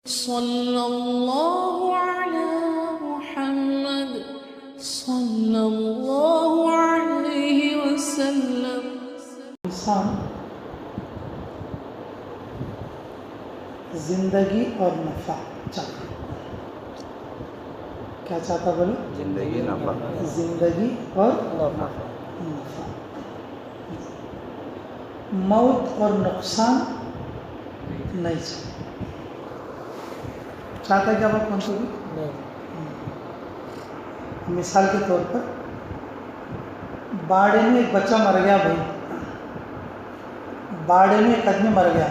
صلی اللہ علی محمد صلی اللہ علیہ وسلم۔ انسان زندگی اور نفع چاہتا، کیا چاہتا بولو؟ زندگی نفع، زندگی اور نفع، موت اور نقصان نہیں چاہتا۔ چاہتا کیا بات کون سی بھی؟ مثال کے طور پر باڑے میں ایک بچہ مر گیا، بھائی باڑے میں ایک آدمی مر گیا،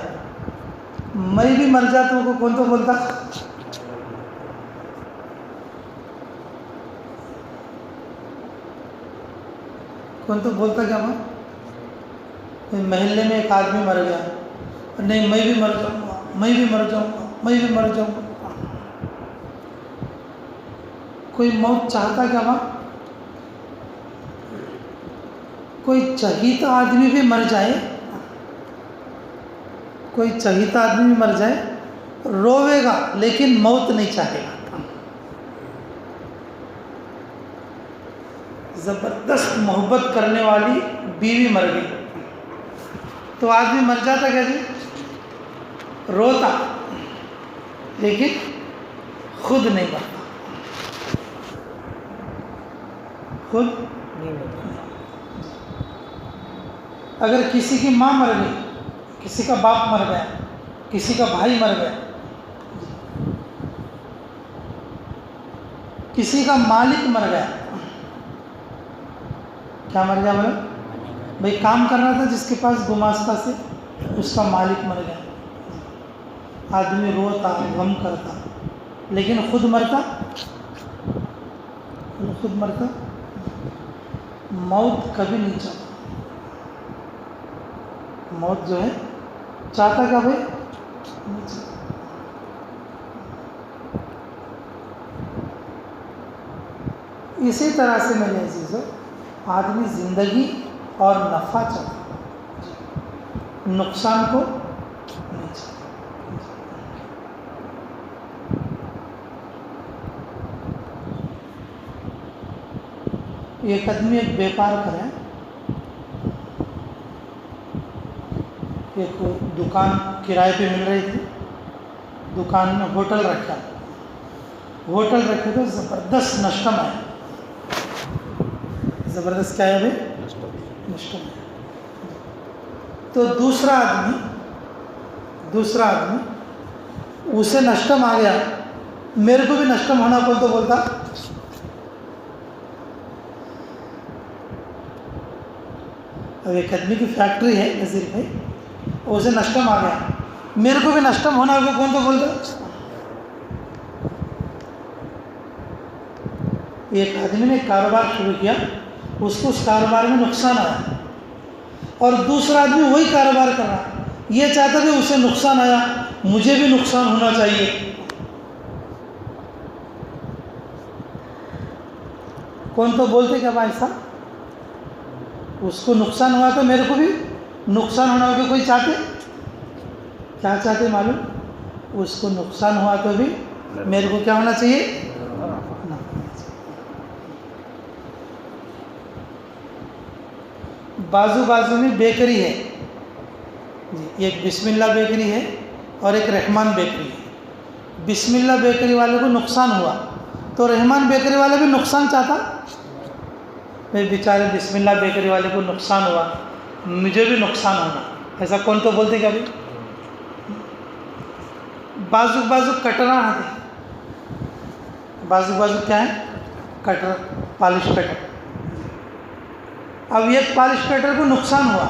میں بھی مر جاتا ہوں، کون تو بولتا؟ کون تو بولتا کیا ماں؟ محلے میں ایک آدمی مر گیا، نہیں میں بھی مر جاؤں گا، میں بھی مر جاؤں گا، میں بھی مر جاؤں گا۔ کوئی موت چاہتا کیا ماں؟ کوئی چہیتا آدمی بھی مر جائے، کوئی چہیتا آدمی بھی مر جائے روے گا لیکن موت نہیں چاہے گا۔ زبردست محبت کرنے والی بیوی مر گئی تو آدمی مر جاتا کیا جی؟ روتا لیکن خود نہیں مرتا، خود نہیں مرتا۔ اگر کسی کی ماں مر گئی، کسی کا باپ مر گیا، کسی کا بھائی مر گیا، کسی کا مالک مر گیا، کیا مر گیا بولے؟ بھائی کام کر رہا تھا جس کے پاس گماشتہ سے، اس کا مالک مر گیا، آدمی روتا غم کرتا لیکن خود مرتا، خود مرتا، موت کبھی نہیں چاہتا۔ موت جو ہے چاہتا کیا بھائی؟ نہیں چاہتا۔ اسی طرح سے میرے عزیزو، آدمی زندگی اور نفع چاہتا، نقصان کو نہیں چاہتا۔ ایک آدمی ایک بیپار کرے، ایک دکان کرائے پہ مل رہی تھی، دکان میں ہوٹل رکھا، ہوٹل رکھے تو زبردست نشٹم ہے، زبردست کیا ہے بھائی؟ نشٹم ہے۔ تو دوسرا آدمی اسے نشٹم آ گیا، میرے کو بھی نشٹم ہونا کون تو بولتا؟ اب ایک آدمی کی فیکٹری ہے نظیر بھائی، اسے نشٹم آ گیا، میرے کو بھی نشٹم ہونا کو کون تو بولتا؟ ایک آدمی نے کاروبار شروع کیا، اس کو اس کاروبار میں نقصان آیا، اور دوسرا آدمی وہی کاروبار کر رہا، یہ چاہتا کہ اسے نقصان آیا، مجھے بھی نقصان ہونا چاہیے۔ کون تو بولتے کیا بھائی صاحب؟ اس کو نقصان ہوا تو میرے کو بھی نقصان ہونا ہوگا، کوئی چاہتے؟ کیا چاہتے معلوم؟ اس کو نقصان ہوا تو بھی میرے کو کیا ہونا چاہیے؟ بازو میں بیکری ہے جی، ایک بسم اللہ بیکری ہے اور ایک رحمان بیکری ہے۔ بسم اللہ بیکری والے کو نقصان ہوا تو رحمان بیکری والے بھی نقصان چاہتا، بھائی بیچارے بسم اللہ بیکری والے کو نقصان ہوا، مجھے بھی نقصان ہونا، ایسا کون تو بولتے کیا بھائی؟ بازو کٹرا آتے، بازو کیا ہے؟ کٹر، پالش کٹر۔ اب ایک پالش کٹر کو نقصان ہوا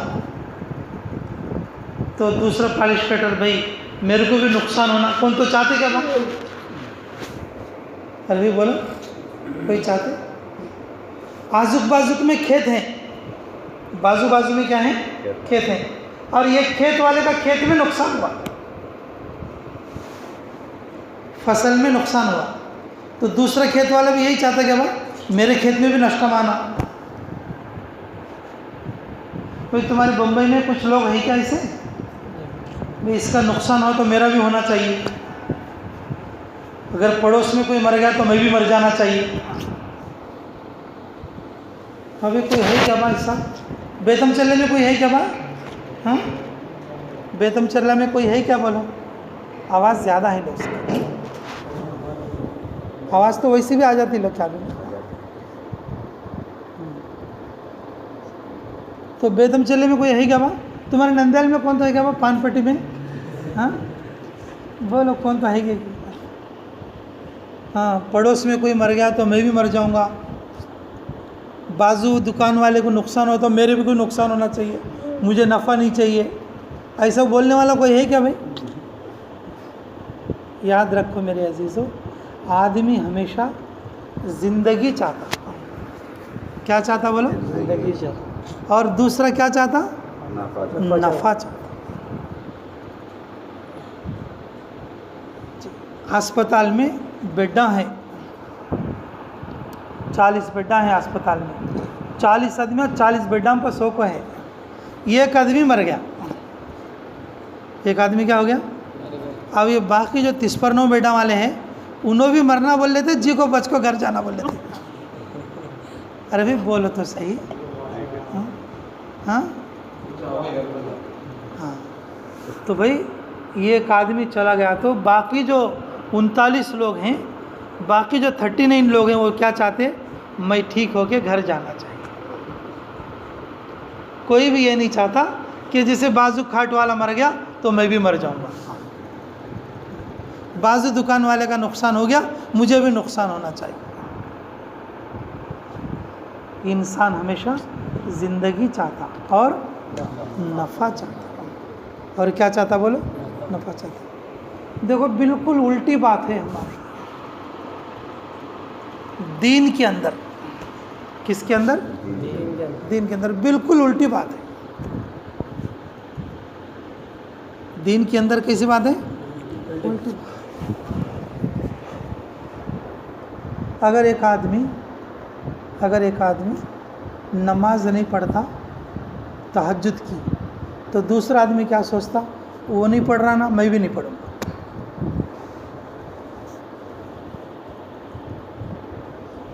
تو دوسرا پالش کٹر، بھائی میرے کو بھی نقصان ہونا، کون تو چاہتے کیا بات؟ ابھی بولو کوئی چاہتے؟ بازو میں کھیت ہیں، بازو میں کیا ہیں؟ کھیت ہیں، اور یہ کھیت والے کا کھیت میں نقصان ہوا، فصل میں نقصان ہوا تو دوسرا کھیت والا بھی یہی چاہتا کیا بات؟ میرے کھیت میں بھی نشٹم آنا۔ کوئی تمہاری بمبئی میں کچھ لوگ ہیں کیا ایسے؟ اس کا نقصان ہوا تو میرا بھی ہونا چاہیے، اگر پڑوس میں کوئی مر گیا تو میں بھی مر جانا چاہیے. ابھی کوئی ہے کیا بھائی صاحب؟ بیتم چلے میں کوئی ہے کیا بھائی؟ ہاں بیتم چلے میں کوئی ہے کیا؟ بولو. آواز زیادہ ہے لوگ سے. آواز تو ویسی بھی آ جاتی لوگ چالو میں. تو بیتم چلے میں کوئی ہے کیا بھائی؟ تمہارے نندیال میں کون تو ہے کیا بھائی؟ پان پٹی میں ہاں بولو کون تو ہے گیا؟ ہاں پڑوس میں کوئی مر گیا تو میں بھی مر جاؤں گا. بازو دکان والے کو نقصان ہو تو میرے بھی کوئی نقصان ہونا چاہیے, مجھے نفع نہیں چاہیے. ایسا بولنے والا کوئی ہے کیا بھائی؟ یاد رکھو میرے عزیزو, آدمی ہمیشہ زندگی چاہتا. کیا چاہتا بولو؟ زندگی چاہتا. اور دوسرا کیا چاہتا؟ نفع چاہتا. ہسپتال میں بیڈاں ہیں, 40 بیڈاں ہیں ہسپتال میں. 40 آدمی اور 40 بیڈاں پر 100 کو ہے. ایک آدمی مر گیا. ایک آدمی کیا ہو گیا؟ اب یہ باقی جو 30 پر 9 بیڈاں والے ہیں انہوں بھی مرنا بول لیتے, جی کو بچ کو گھر جانا بول لیتے. ارے بھی بولو تو صحیح. ہاں ہاں تو بھائی یہ ایک آدمی چلا گیا تو باقی جو 39 لوگ ہیں, باقی جو 39 لوگ ہیں وہ کیا چاہتے؟ میں ٹھیک ہو کے گھر جانا چاہیے. کوئی بھی یہ نہیں چاہتا کہ جیسے بازو کھاٹ والا مر گیا تو میں بھی مر جاؤں گا. بازو دکان والے کا نقصان ہو گیا مجھے بھی نقصان ہونا چاہیے. انسان ہمیشہ زندگی چاہتا اور نفع چاہتا. اور کیا چاہتا بولو؟ نفع چاہتا. دیکھو بالکل الٹی بات ہے ہماری دین کے اندر. کس کے اندر؟ دین کے اندر بالکل الٹی بات ہے. دین کے اندر کیسی بات ہے؟ الٹی. اگر ایک آدمی نماز نہیں پڑھتا تہجد کی تو دوسرا آدمی کیا سوچتا؟ وہ نہیں پڑھ رہا نا, میں بھی نہیں پڑھوں گا.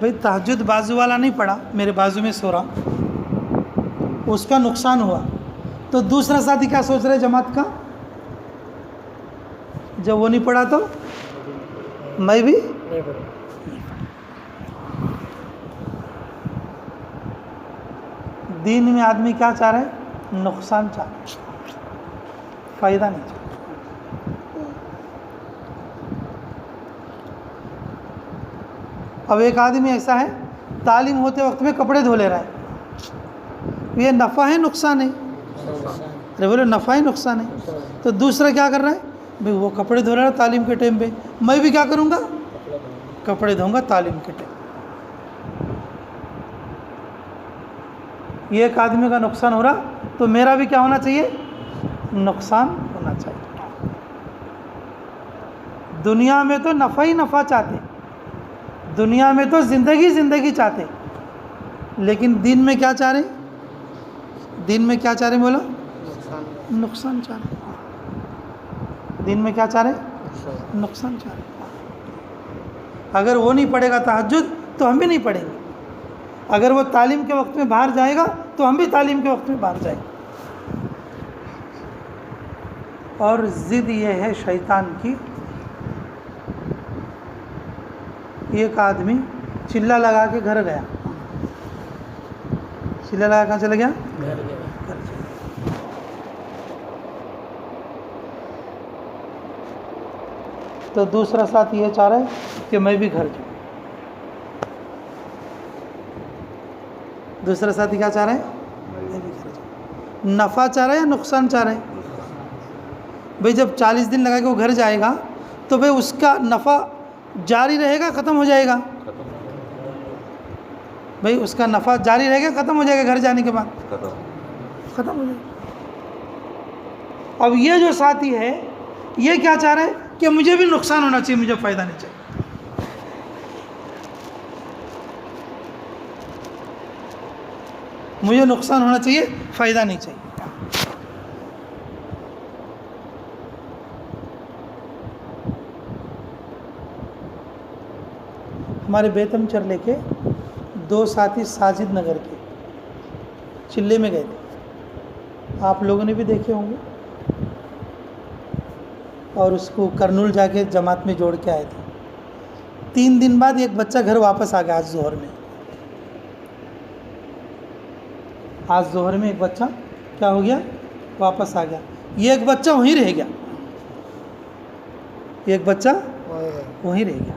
بھئی تہجد بازو والا نہیں پڑھا, میرے بازو میں سو رہا, اس کا نقصان ہوا تو دوسرا ساتھی کیا سوچ رہے جماعت کا؟ جب وہ نہیں پڑھا تو میں بھی نہیں پڑھا. دین میں آدمی کیا چاہ رہے ہیں؟ نقصان چاہ رہے ہیں, فائدہ نہیں چاہ رہے. اب ایک آدمی ایسا ہے تعلیم ہوتے وقت میں کپڑے دھو لے رہا ہے, یہ نفع ہے نقصان ہے؟ ارے بولے نفع ہے نقصان ہے. تو دوسرا کیا کر رہا ہے؟ بھئی وہ کپڑے دھو رہا ہے تعلیم کے ٹائم پہ, میں بھی کیا کروں گا؟ کپڑے دھوں گا تعلیم کے ٹائم. یہ ایک آدمی کا نقصان ہو رہا تو میرا بھی کیا ہونا چاہیے؟ نقصان ہونا چاہیے. دنیا میں تو نفع ہی نفع چاہتے, دنیا میں تو زندگی چاہتے, لیکن دین میں کیا چاہ رہے ہیں؟ دین میں کیا چاہ رہے ہیں بولو؟ نقصان چاہ رہے ہیں. دین میں کیا چاہ رہے ہیں؟ نقصان چاہ رہے ہیں. اگر وہ نہیں پڑھے گا تہجد تو ہم بھی نہیں پڑھیں گے. اگر وہ تعلیم کے وقت میں باہر جائے گا تو ہم بھی تعلیم کے وقت میں باہر جائیں گے. اور ضد یہ ہے شیطان کی. ایک آدمی چلا لگا کے گھر گیا. چلا لگا کہاں چلا گیا؟ گھر گیا. تو دوسرا ساتھ یہ چاہ رہا ہے کہ میں بھی گھر جاؤں. دوسرا ساتھی کیا چاہ رہے ہیں؟ میں بھی گھر جاؤں. نفع چاہ رہے ہیں یا نقصان چاہ رہے ہیں؟ بھئی جب 40 دن لگا کے وہ گھر جائے گا تو بھئی اس کا نفع جاری رہے گا ختم ہو جائے گا؟ بھئی اس کا نفع جاری رہے گا ختم ہو جائے گا گھر جانے کے بعد؟ ختم ہو جائے گا. اب یہ جو ساتھی ہے یہ کیا چاہ رہے ہیں کہ مجھے بھی نقصان ہونا چاہیے, مجھے فائدہ نہیں چاہیے. مجھے نقصان ہونا چاہیے, فائدہ نہیں چاہیے. ہمارے بیتم چرلے کے 2 ساتھی ساجد نگر کے چلے میں گئے تھے، آپ لوگوں نے بھی دیکھے ہوں گے، اور اس کو کرنول جا کے جماعت میں جوڑ کے آئے تھے۔ 3 دن بعد ایک بچہ گھر واپس آ گیا آج ظہر میں۔ آج ظہر میں ایک بچہ کیا ہو گیا؟ واپس آ گیا۔ یہ ایک بچہ وہیں رہ گیا، ایک بچہ وہیں رہ گیا۔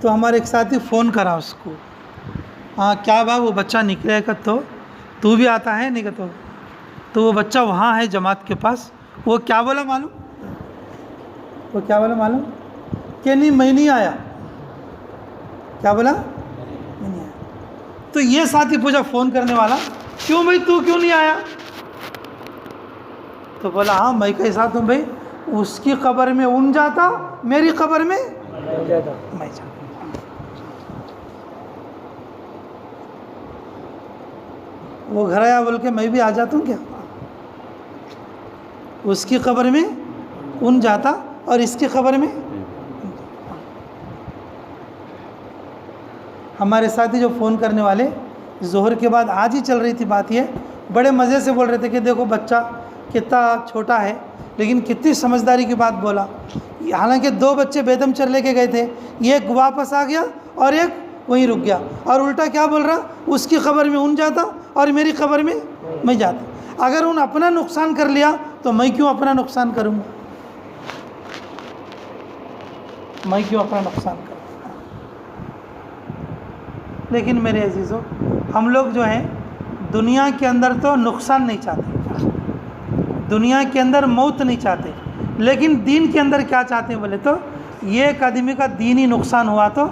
تو ہمارے ایک ساتھی فون کرا اس کو، ہاں کیا بات، وہ بچہ نکلے گا تو بھی آتا ہے نہیں کہ تو وہ بچہ وہاں ہے جماعت کے پاس۔ وہ کیا بولا معلوم؟ وہ کیا بولا معلوم کہ نہیں میں نہیں آیا۔ کیا بولا؟ میں نہیں آیا۔ تو یہ ساتھی پوچھا فون کرنے والا، کیوں بھائی تو کیوں نہیں آیا؟ تو بولا ہاں میں کیسا ہوں بھائی، اس کی قبر میں ان جاتا، میری قبر میں میں جاتا۔ وہ گھر آیا بول کے میں بھی آ جاتا ہوں کیا؟ اس کی قبر میں ان جاتا اور اس کی قبر میں۔ ہمارے ساتھی جو فون کرنے والے ظہر کے بعد آج ہی چل رہی تھی بات، یہ بڑے مزے سے بول رہے تھے کہ دیکھو بچہ کتنا چھوٹا ہے لیکن کتنی سمجھداری کی بات بولا۔ حالانکہ 2 بچے بیدم چر لے کے گئے تھے، ایک واپس آ گیا اور ایک وہیں رک گیا، اور الٹا کیا بول رہا، اس کی قبر میں ان جاتا اور میری قبر میں میں جاتا۔ اگر ان اپنا نقصان کر لیا تو میں کیوں اپنا نقصان کروں گا؟ میں کیوں اپنا نقصان کروں؟ لیکن میرے عزیزو، ہم لوگ جو ہیں دنیا کے اندر تو نقصان نہیں چاہتے، دنیا کے اندر موت نہیں چاہتے، لیکن دین کے اندر کیا چاہتے ہیں بولے تو یہ ایک آدمی کا دینی نقصان ہوا تو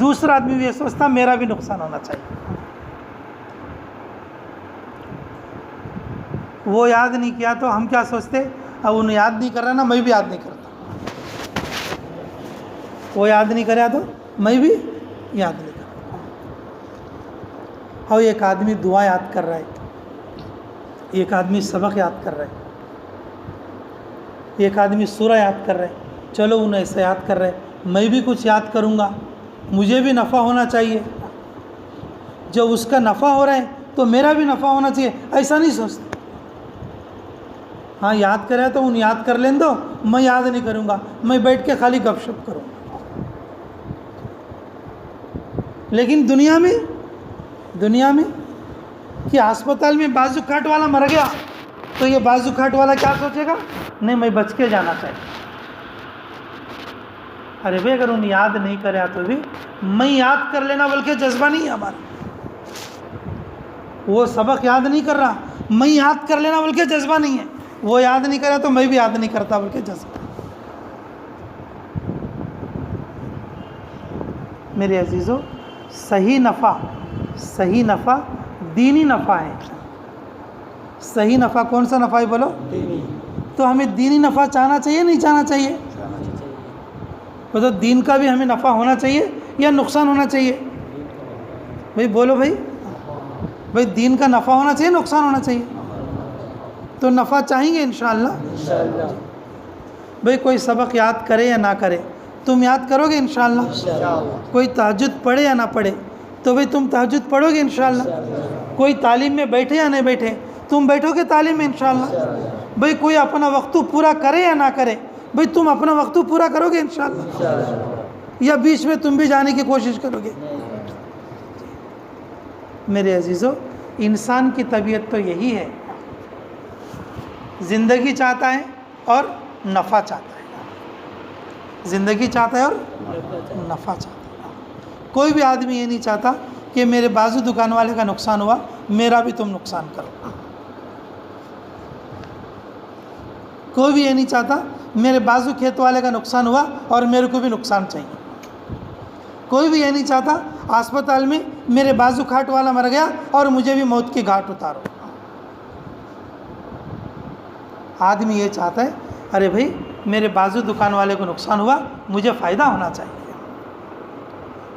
دوسرا آدمی بھی یہ سوچتا میرا بھی نقصان ہونا چاہیے۔ وہ یاد نہیں کیا تو ہم کیا سوچتے، اب انہیں یاد نہیں کر رہا نا میں بھی یاد نہیں کرتا، وہ یاد نہیں کرا تو میں بھی یاد نہیں کرتا۔ اور ایک آدمی دعا یاد کر رہا ہے، ایک آدمی سبق یاد کر رہا ہے، ایک آدمی سورہ یاد کر رہا ہے، چلو انہیں ایسا یاد کر رہے میں بھی کچھ یاد کروں گا، مجھے بھی نفع ہونا چاہیے، جب اس کا نفع ہو رہا ہے تو میرا بھی نفع ہونا چاہیے، ایسا نہیں سوچتے۔ ہاں یاد کرے تو ان یاد کر لیں دو، میں یاد نہیں کروں گا، میں بیٹھ کے خالی گپ شپ کروں گا۔ لیکن دنیا میں کہ ہسپتال میں بازو کاٹ والا مر گیا تو یہ بازو کاٹ والا کیا سوچے گا، نہیں میں بچ کے جانا چاہیے۔ ارے بھائی اگر ان یاد نہیں کرے تو بھی میں یاد کر لینا بلکہ جذبہ نہیں ہے ہمارا، وہ سبق یاد نہیں کر رہا، میں یاد کر لینا بلکہ جذبہ نہیں ہے، وہ یاد نہیں کرا تو میں بھی یاد نہیں کرتا بلکہ جذبہ۔ میرے عزیزو، صحیح نفع دینی نفع ہے۔ صحیح نفع کون سا نفع ہے بولو؟ دینی۔ تو ہمیں دینی نفع چاہنا چاہیے نہیں چاہنا چاہیے؟ تو دین کا بھی ہمیں نفع ہونا چاہیے یا نقصان ہونا چاہیے؟ بھائی بولو بھائی دین کا نفع ہونا چاہیے نقصان ہونا چاہیے؟ تو نفع چاہیں گے انشاءاللہ۔ بھائی کوئی سبق یاد کرے یا نہ کرے تم یاد کرو گے انشاءاللہ۔ کوئی تہجد پڑھے یا نہ پڑھے تو بھئی تم تہجد پڑھو گے انشاءاللہ۔ کوئی تعلیم میں بیٹھے یا نہیں بیٹھے تم بیٹھو گے تعلیم میں انشاءاللہ۔ بھئی کوئی اپنا وقت پورا کرے یا نہ کرے بھئی تم اپنا وقت پورا کرو گے انشاءاللہ، یا بیچ میں تم بھی جانے کی کوشش کرو گے؟ میرے عزیزو، انسان کی طبیعت تو یہی ہے، زندگی چاہتا ہے اور نفع چاہتا ہے، زندگی چاہتا ہے اور نفع چاہتا ہے۔ کوئی بھی آدمی یہ نہیں چاہتا کہ میرے بازو دکان والے کا نقصان ہوا میرا بھی تم نقصان کرو، کوئی بھی یہ نہیں چاہتا میرے بازو کھیت والے کا نقصان ہوا اور میرے کو بھی نقصان چاہیے، کوئی بھی یہ نہیں چاہتا ہسپتال میں میرے بازو کھاٹ والا مر گیا اور مجھے بھی موت کی گھاٹ اتارو۔ آدمی یہ چاہتا ہے ارے بھائی میرے بازو دکان والے کو نقصان ہوا مجھے فائدہ ہونا چاہیے،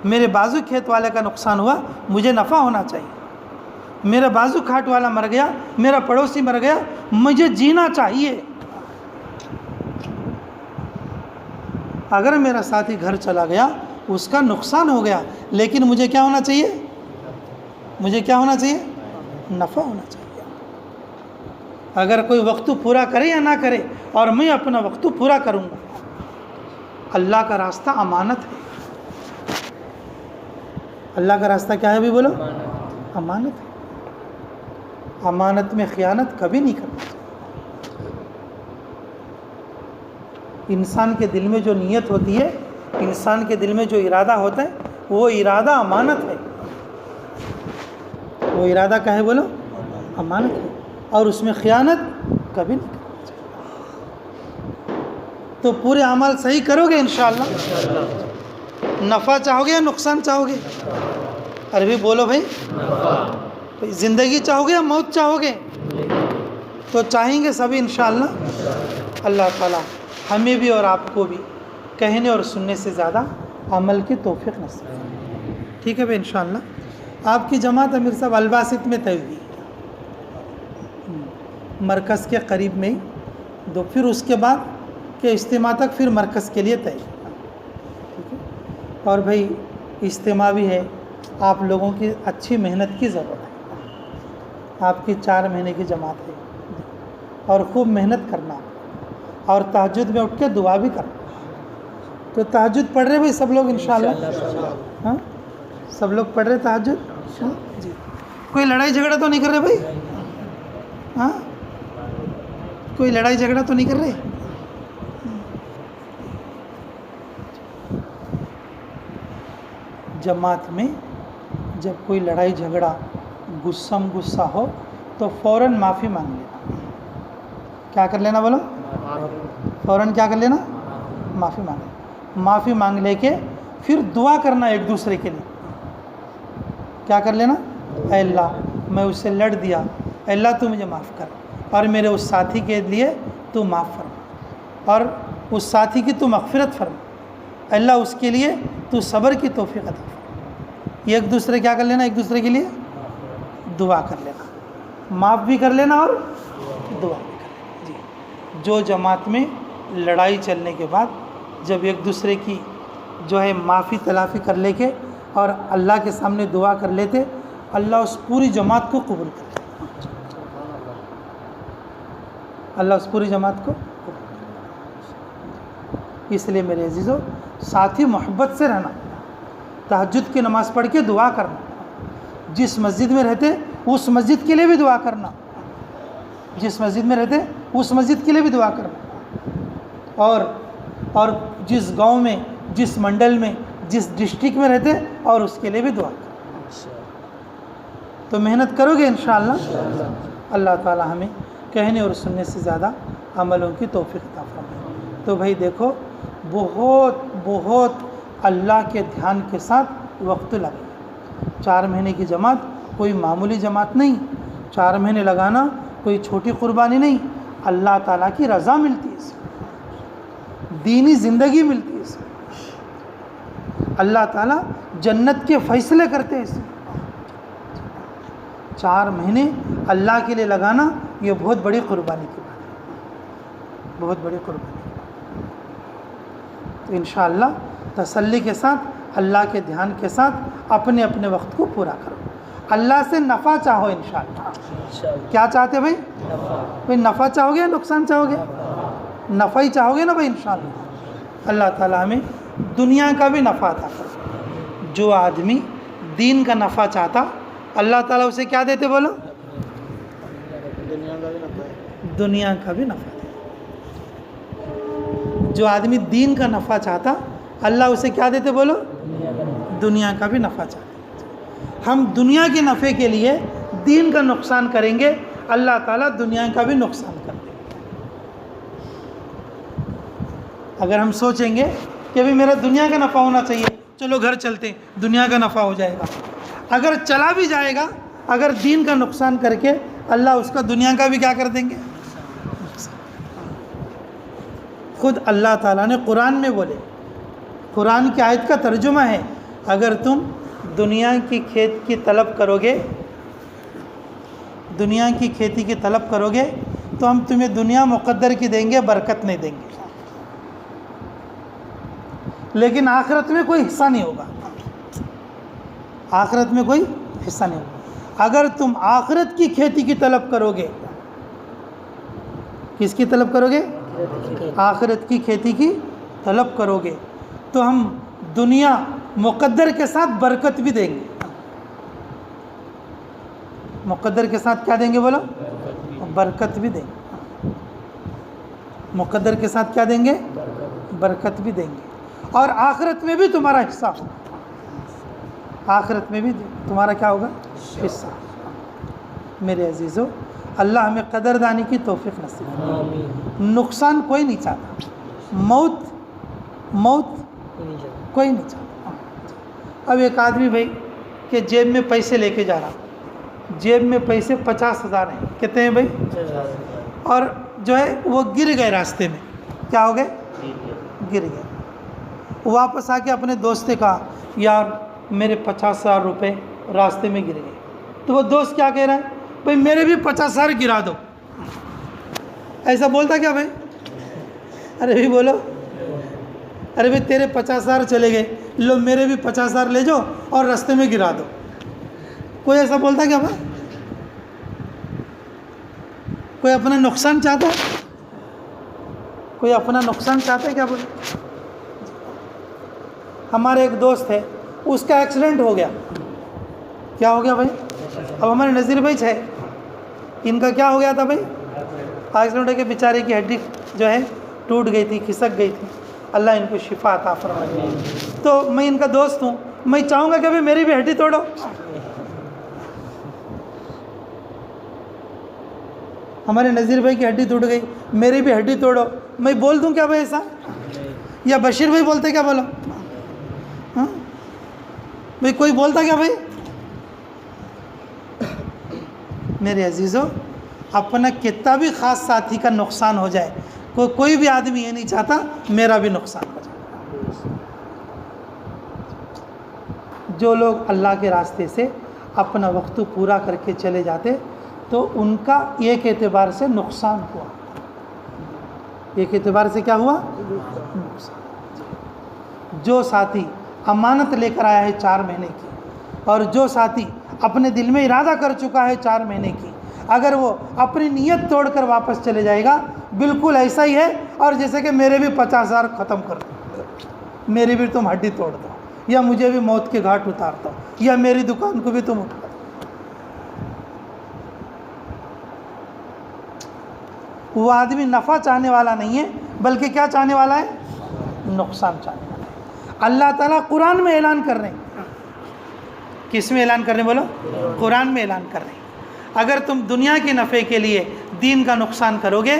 میرے بازو کھیت والے کا نقصان ہوا مجھے نفع ہونا چاہیے، میرا بازو کھاٹ والا مر گیا میرا پڑوسی مر گیا مجھے جینا چاہیے۔ اگر میرا ساتھی گھر چلا گیا اس کا نقصان ہو گیا، لیکن مجھے کیا ہونا چاہیے؟ مجھے کیا ہونا چاہیے؟ نفع ہونا چاہیے۔ اگر کوئی وقت پورا کرے یا نہ کرے، اور میں اپنا وقت پورا کروں گا۔ اللہ کا راستہ امانت ہے۔ اللہ کا راستہ کیا ہے بھی بولو؟ امانت ہے۔ امانت میں خیانت کبھی نہیں کرنا چاہیے۔ انسان کے دل میں جو نیت ہوتی ہے، انسان کے دل میں جو ارادہ ہوتا ہے، وہ ارادہ امانت ہے۔ وہ ارادہ کیا ہے بولو؟ امانت ہے، اور اس میں خیانت کبھی نہیں کرنا چاہیے۔ تو پورے اعمال صحیح کرو گے انشاءاللہ؟ نفع چاہو گے یا نقصان چاہو گے؟ عربی بولو بھائی۔ زندگی چاہو گے یا موت چاہو گے؟ تو چاہیں گے سبھی انشاءاللہ۔ اللہ تعالیٰ ہمیں بھی اور آپ کو بھی کہنے اور سننے سے زیادہ عمل کی توفیق نصیب فرمائے۔ ٹھیک ہے بھائی انشاءاللہ۔ آپ کی جماعت امیر صاحب الباسط میں طے ہوئی، مرکز کے قریب میں ہی، تو پھر اس کے بعد کے اجتماع تک پھر مرکز کے لیے طے۔ ٹھیک ہے، اور بھائی اجتماع بھی ہے، آپ لوگوں کی اچھی محنت کی ضرورت ہے۔ آپ کی 4 مہینے کی جماعت ہے، اور خوب محنت کرنا، اور تہجد میں اٹھ کے دعا بھی کرنا۔ تو تہجد پڑھ رہے بھائی سب لوگ انشاءاللہ؟ ہاں سب لوگ پڑھ رہے تہجد؟ جی۔ کوئی لڑائی جھگڑا تو نہیں کر رہے بھائی؟ ہاں کوئی لڑائی جھگڑا تو نہیں کر رہے؟ جماعت میں جب کوئی لڑائی جھگڑا غصہ ہو تو فوراً معافی مانگ لینا۔ کیا کر لینا بولو؟ فوراً کیا کر لینا؟ معافی مانگ لینا۔ معافی مانگ لے کے پھر دعا کرنا ایک دوسرے کے لیے۔ کیا کر لینا؟ اے اللہ میں اس سے لڑ دیا، اے اللہ تو مجھے معاف کر، اور میرے اس ساتھی کے لیے تو معاف فرما، اور اس ساتھی کی تو مغفرت فرما، اے اللہ اس کے لیے تو صبر کی توفیق عطا فرما۔ یہ ایک دوسرے کیا کر لینا؟ ایک دوسرے کے لیے دعا کر لینا، معاف بھی کر لینا اور دعا بھی کر لینا۔ جی، جو جماعت میں لڑائی چلنے کے بعد جب ایک دوسرے کی جو ہے معافی تلافی کر لے کے اور اللہ کے سامنے دعا کر لیتے، اللہ اس پوری جماعت کو قبول کر لیتا۔ اللہ اس پوری جماعت کو قبول کر لیتا۔ اس لیے میرے عزیزو، ساتھی محبت سے رہنا، تہجد کی نماز پڑھ کے دعا کرنا، جس مسجد میں رہتے اس مسجد کے لیے بھی دعا کرنا، جس مسجد میں رہتے اس مسجد کے لیے بھی دعا کرنا، اور جس گاؤں میں، جس منڈل میں، جس ڈسٹرکٹ میں رہتے اور اس کے لیے بھی دعا کرنا۔ تو محنت کرو گے انشاءاللہ؟ اللہ تعالیٰ ہمیں کہنے اور سننے سے زیادہ عملوں کی توفیق عطا فرمائے۔ تو بھائی دیکھو، بہت اللہ کے دھیان کے ساتھ وقت لگے۔ 4 مہینے کی جماعت کوئی معمولی جماعت نہیں، 4 مہینے لگانا کوئی چھوٹی قربانی نہیں۔ اللہ تعالیٰ کی رضا ملتی ہے اس میں، دینی زندگی ملتی ہے اس میں، اللہ تعالیٰ جنت کے فیصلے کرتے ہیں اس میں۔ 4 مہینے اللہ کے لیے لگانا یہ بہت بڑی قربانی کی بات ہے، بہت بڑی قربانی کی بات ہے۔ تو انشاءاللہ تسلی کے ساتھ، اللہ کے دھیان کے ساتھ اپنے اپنے وقت کو پورا کرو۔ اللہ سے نفع چاہو انشاءاللہ۔ کیا چاہتے بھائی؟ بھائی نفع چاہو گے یا نقصان چاہو گے؟ نفع ہی چاہو گے نا بھائی انشاءاللہ۔ اللہ تعالیٰ ہمیں دنیا کا بھی نفع عطا کرے۔ جو آدمی دین کا نفع چاہتا، اللہ تعالیٰ اسے کیا دیتے بولو؟ دنیا کا بھی نفع دیتے۔ جو آدمی دین کا نفع چاہتا، اللہ اسے کیا دیتے بولو؟ دنیا کا بھی نفع چاہتے۔ ہم دنیا کے نفع کے لیے دین کا نقصان کریں گے، اللہ تعالیٰ دنیا کا بھی نقصان کر دیں گے۔ اگر ہم سوچیں گے کہ بھی میرا دنیا کا نفع ہونا چاہیے، چلو گھر چلتے ہیں، دنیا کا نفع ہو جائے گا، اگر چلا بھی جائے گا، اگر دین کا نقصان کر کے اللہ اس کا دنیا کا بھی کیا کر دیں گے؟ خود اللہ تعالیٰ نے قرآن میں بولے، قرآن کی آیت کا ترجمہ ہے، اگر تم دنیا کی کھیت کی طلب کرو گے، دنیا کی کھیتی کی طلب کرو گے تو ہم تمہیں دنیا مقدر کی دیں گے، برکت نہیں دیں گے۔ لیکن آخرت میں کوئی حصہ نہیں ہوگا. آخرت میں کوئی حصہ نہیں ہوگا. اگر تم آخرت کی کھیتی کی طلب کرو گے، کس کی طلب کرو گے؟ آخرت کی کھیتی کی طلب کرو گے تو ہم دنیا مقدر کے ساتھ برکت بھی دیں گے. مقدر کے ساتھ کیا دیں گے بولو؟ برکت بھی دیں گے. مقدر کے ساتھ کیا دیں گے؟ برکت بھی دیں گے. اور آخرت میں بھی تمہارا حصہ ہوگا. آخرت میں بھی تمہارا کیا ہوگا؟ حصہ. میرے عزیزو، اللہ ہمیں قدردانی کی توفیق نصیب کرے. نقصان کوئی نہیں چاہتا. موت کوئی نہیں چاہتا. اب ایک آدمی بھائی کہ جیب میں پیسے لے کے جا رہا، جیب میں پیسے 50,000 ہیں. کتنے ہیں بھائی؟ اور جو ہے وہ گر گئے راستے میں. کیا ہو گئے؟ گر گئے. واپس آ کے اپنے دوست نے کہا یار میرے 50,000 روپے راستے میں گر گئے. تو وہ دوست کیا کہہ رہا ہے؟ بھائی میرے بھی 50,000 گرا دو. ایسا بولتا کیا بھائی؟ ارے بھائی بولو، ارے بھائی تیرے 50,000 چلے گئے، لو میرے بھی 50,000 لے جاؤ اور راستے میں گرا دو. کوئی ایسا بولتا کیا بھائی؟ کوئی اپنا نقصان چاہتا ہے؟ کوئی اپنا نقصان چاہتا ہے کیا بولے؟ ہمارے ایک دوست ہے، اس کا ایکسیڈنٹ ہو گیا. کیا ہو گیا بھائی؟ اب ہمارے نذیر بھائی ہے، ان کا کیا ہو گیا تھا بھائی؟ ایکسیڈنٹ ہو کے بیچارے کی ہڈی جو ہے ٹوٹ گئی تھی، کھسک گئی تھی. اللہ ان کو شفا عطا فرمائے. تو میں ان کا دوست ہوں، میں چاہوں گا کہ بھائی میری بھی ہڈی توڑو. ہمارے نذیر بھائی کی ہڈی ٹوٹ گئی، میری بھی ہڈی توڑو. میں بول دوں کیا بھائی ایسا؟ یا بشیر بھائی بولتے کیا بولو؟ ہاں بھائی کوئی بولتا کیا بھائی؟ میرے عزیزو، اپنا کتنا بھی خاص ساتھی کا نقصان ہو جائے، کوئی بھی آدمی یہ نہیں چاہتا میرا بھی نقصان ہو جائے. جو لوگ اللہ کے راستے سے اپنا وقت پورا کر کے چلے جاتے تو ان کا ایک اعتبار سے نقصان ہوا. ایک اعتبار سے کیا ہوا؟ نقصان. جو ساتھی امانت لے کر آیا ہے 4 مہینے کی، اور جو ساتھی اپنے دل میں ارادہ کر چکا ہے 4 مہینے کی، اگر وہ اپنی نیت توڑ کر واپس چلے جائے گا بالکل ایسا ہی ہے اور جیسے کہ میرے بھی 50,000 ختم کر دو، میری بھی تم ہڈی توڑ دو، یا مجھے بھی موت کے گھاٹ اتار دو، یا میری دکان کو بھی تم اٹھا دو. وہ آدمی نفع چاہنے والا نہیں ہے، بلکہ کیا چاہنے والا ہے؟ نقصان چاہنے والا ہے. اللہ تعالیٰ قرآن میں اعلان کر رہے ہیں. کس میں اعلان کر رہے ہیں بولو؟ قرآن میں اعلان کر رہے ہیں. اگر تم دنیا کے نفع کے لیے دین کا نقصان کرو گے،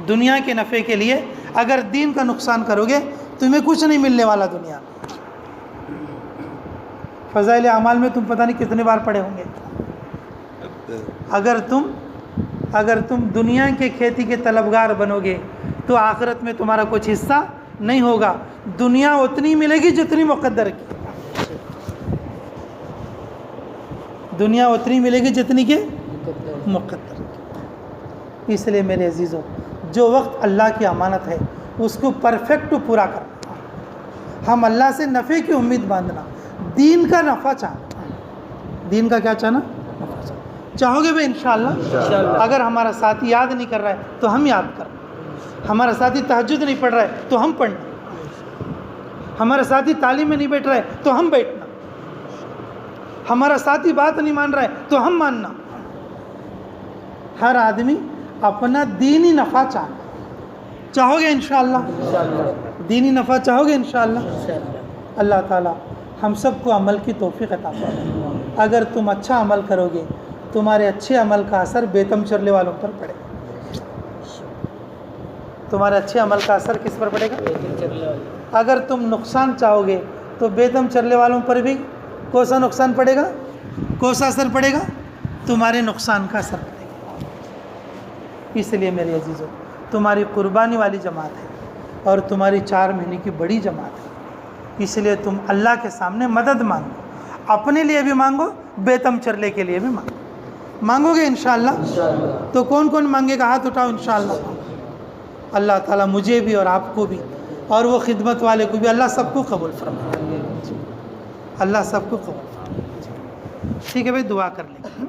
دنیا کے نفع کے لیے اگر دین کا نقصان کرو گے، تمہیں کچھ نہیں ملنے والا دنیا میں. فضائل اعمال میں تم پتہ نہیں کتنے بار پڑھے ہوں گے. اگر تم دنیا کے کھیتی کے طلبگار بنو گے تو آخرت میں تمہارا کچھ حصہ نہیں ہوگا. دنیا اتنی ملے گی جتنی مقدر کی. دنیا اتنی ملے گی جتنی کہ مقدر کی. اس لیے میرے عزیزوں، جو وقت اللہ کی امانت ہے اس کو پرفیکٹ پورا کرنا. ہم اللہ سے نفع کی امید باندھنا، دین کا نفع چاہنا. دین کا کیا چاہنا؟ نفع چاہنا. چاہو گے بھائی انشاءاللہ؟ اگر ہمارا ساتھی یاد نہیں کر رہا ہے تو ہم یاد کریں. ہمارا ساتھی تہجد نہیں پڑھ رہا ہے تو ہم پڑھنا. ہمارا ساتھی تعلیم میں نہیں بیٹھ رہا ہے تو ہم بیٹھنا. ہمارا ساتھی بات نہیں مان رہا ہے تو ہم ماننا. ہر آدمی اپنا دینی نفع چاہنا. چاہو گے انشاءاللہ؟ دینی نفع چاہو گے انشاءاللہ؟ اللہ تعالیٰ ہم سب کو عمل کی توفیق عطا فرمائے. اگر تم اچھا عمل کرو گے، تمہارے اچھے عمل کا اثر بیتم چرلے والوں پر پڑے گا. تمہارے اچھے عمل کا اثر کس پر پڑے گا؟ اگر تم نقصان چاہو گے تو بیتم چرلے والوں پر بھی کوسا نقصان پڑے گا؟ کوسا اثر پڑے گا؟ تمہارے نقصان کا اثر پڑے گا. اس لیے میرے عزیزو، تمہاری قربانی والی جماعت ہے اور تمہاری 4 مہینے کی بڑی جماعت ہے. اس لیے تم اللہ کے سامنے مدد مانگو. اپنے لیے بھی مانگو، بیتم چرلے کے لیے بھی مانگو. مانگو گے انشاءاللہ؟ تو کون کون مانگے گا؟ ہاتھ اٹھاؤ انشاءاللہ. اللہ تعالیٰ مجھے بھی اور آپ کو بھی اور وہ خدمت والے کو بھی اللہ سب کو قبول فرمائے، اللہ سب کو قبول فرمائے۔ ٹھیک ہے بھائی، دعا کر لیں۔